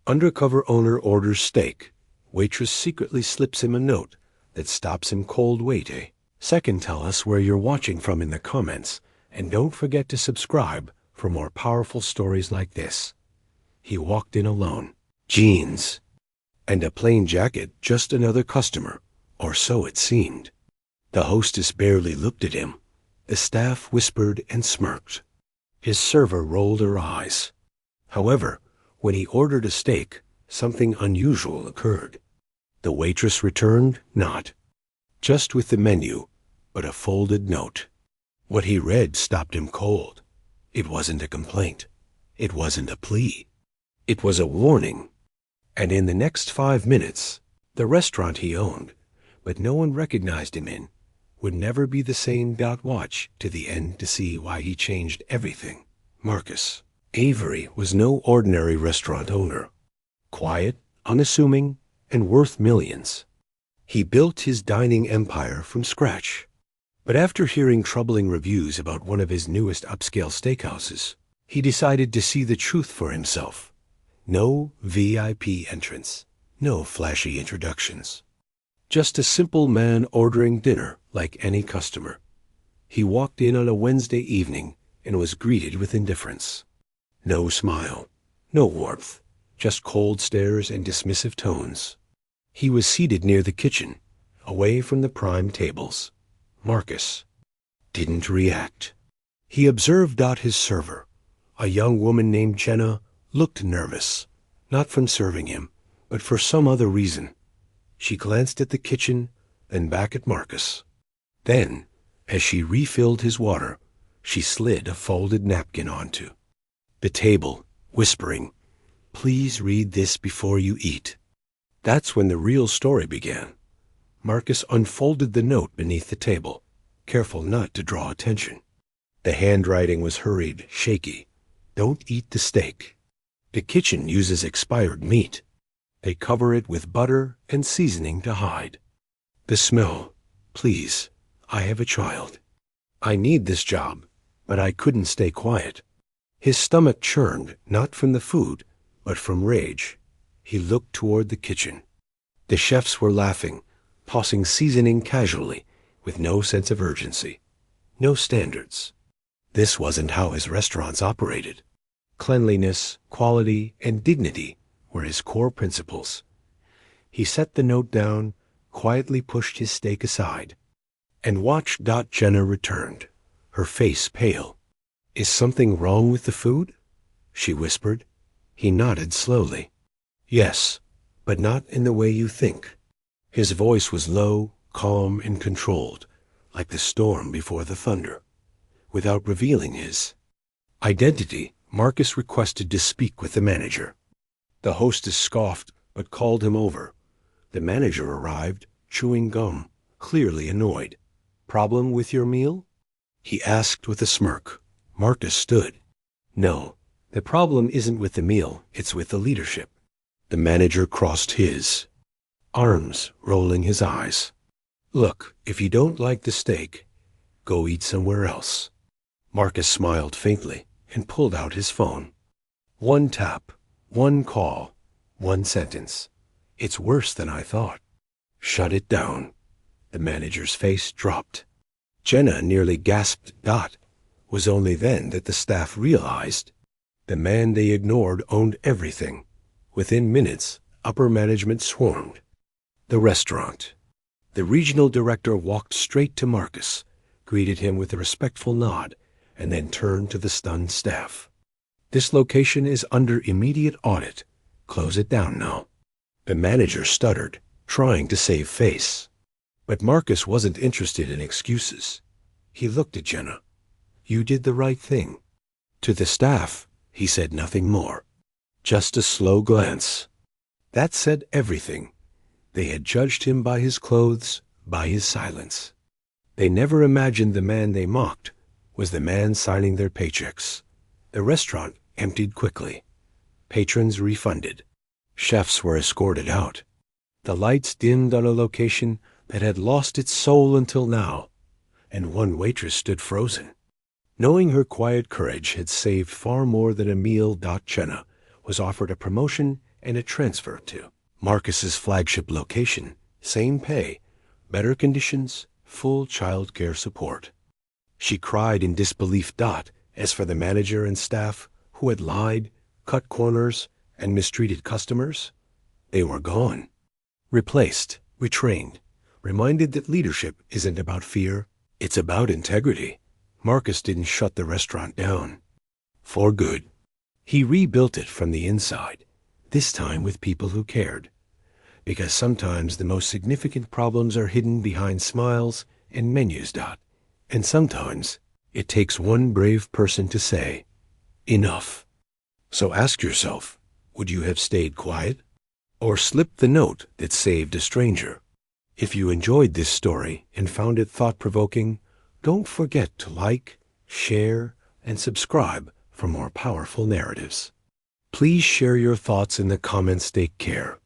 Undercover owner orders steak. Waitress secretly slips him a note that stops him cold waiting. Second, tell us where you're watching from in the comments, and don't forget to subscribe for more powerful stories like this. He walked in alone. Jeans and a plain jacket, just another customer, or so it seemed. The hostess barely looked at him. The staff whispered and smirked. His server rolled her eyes. However, when he ordered a steak, something unusual occurred. The waitress returned, not just with the menu, but a folded note. What he read stopped him cold. It wasn't a complaint. It wasn't a plea. It was a warning. And in the next 5 minutes, the restaurant he owned, but no one recognized him in, would never be the same. Watch to the end to see why he changed everything. Marcus. Avery was no ordinary restaurant owner. Quiet, unassuming, and worth millions. He built his dining empire from scratch. But after hearing troubling reviews about one of his newest upscale steakhouses, he decided to see the truth for himself. No VIP entrance, no flashy introductions. Just a simple man ordering dinner like any customer. He walked in on a Wednesday evening and was greeted with indifference. No smile, no warmth, just cold stares and dismissive tones. He was seated near the kitchen, away from the prime tables. Marcus didn't react. He observed his server, a young woman named Jenna, looked nervous, not from serving him, but for some other reason. She glanced at the kitchen, then back at Marcus. Then, as she refilled his water, she slid a folded napkin onto the table, whispering, "Please read this before you eat." That's when the real story began. Marcus unfolded the note beneath the table, careful not to draw attention. The handwriting was hurried, shaky. Don't eat the steak. The kitchen uses expired meat. They cover it with butter and seasoning to hide. The smell. Please, I have a child. I need this job, but I couldn't stay quiet. His stomach churned, not from the food, but from rage. He looked toward the kitchen. The chefs were laughing, tossing seasoning casually, with no sense of urgency, no standards. This wasn't how his restaurants operated. Cleanliness, quality, and dignity were his core principles. He set the note down, quietly pushed his steak aside, and watched. Jenna returned, her face pale. "Is something wrong with the food?" she whispered. He nodded slowly. "Yes, but not in the way you think." His voice was low, calm, and controlled, like the storm before the thunder. Without revealing his identity, Marcus requested to speak with the manager. The hostess scoffed, but called him over. The manager arrived, chewing gum, clearly annoyed. "Problem with your meal?" he asked with a smirk. Marcus stood. "No, the problem isn't with the meal, it's with the leadership." The manager crossed his arms, rolling his eyes. "Look, if you don't like the steak, go eat somewhere else." Marcus smiled faintly and pulled out his phone. One tap, one call, one sentence. "It's worse than I thought." "Shut it down." The manager's face dropped. Jenna nearly gasped. Was only then that the staff realized the man they ignored owned everything. Within minutes, upper management swarmed the restaurant. The regional director walked straight to Marcus, greeted him with a respectful nod, and then turned to the stunned staff. "This location is under immediate audit. Close it down now." The manager stuttered, trying to save face. But Marcus wasn't interested in excuses. He looked at Jenna. "You did the right thing." To the staff, he said nothing more. Just a slow glance. That said everything. They had judged him by his clothes, by his silence. They never imagined the man they mocked was the man signing their paychecks. The restaurant emptied quickly. Patrons refunded. Chefs were escorted out. The lights dimmed on a location that had lost its soul until now, and one waitress stood frozen. Knowing her quiet courage had saved far more than a meal. Jenna was offered a promotion and a transfer to Marcus's flagship location, same pay, better conditions, full child care support. She cried in disbelief. As for the manager and staff who had lied, cut corners, and mistreated customers, they were gone. Replaced, retrained, reminded that leadership isn't about fear, it's about integrity. Marcus didn't shut the restaurant down. For good. He rebuilt it from the inside, this time with people who cared. Because sometimes the most significant problems are hidden behind smiles and menus. And sometimes it takes one brave person to say, enough. So ask yourself, would you have stayed quiet? Or slipped the note that saved a stranger? If you enjoyed this story and found it thought-provoking, don't forget to like, share, and subscribe for more powerful narratives. Please share your thoughts in the comments. Take care.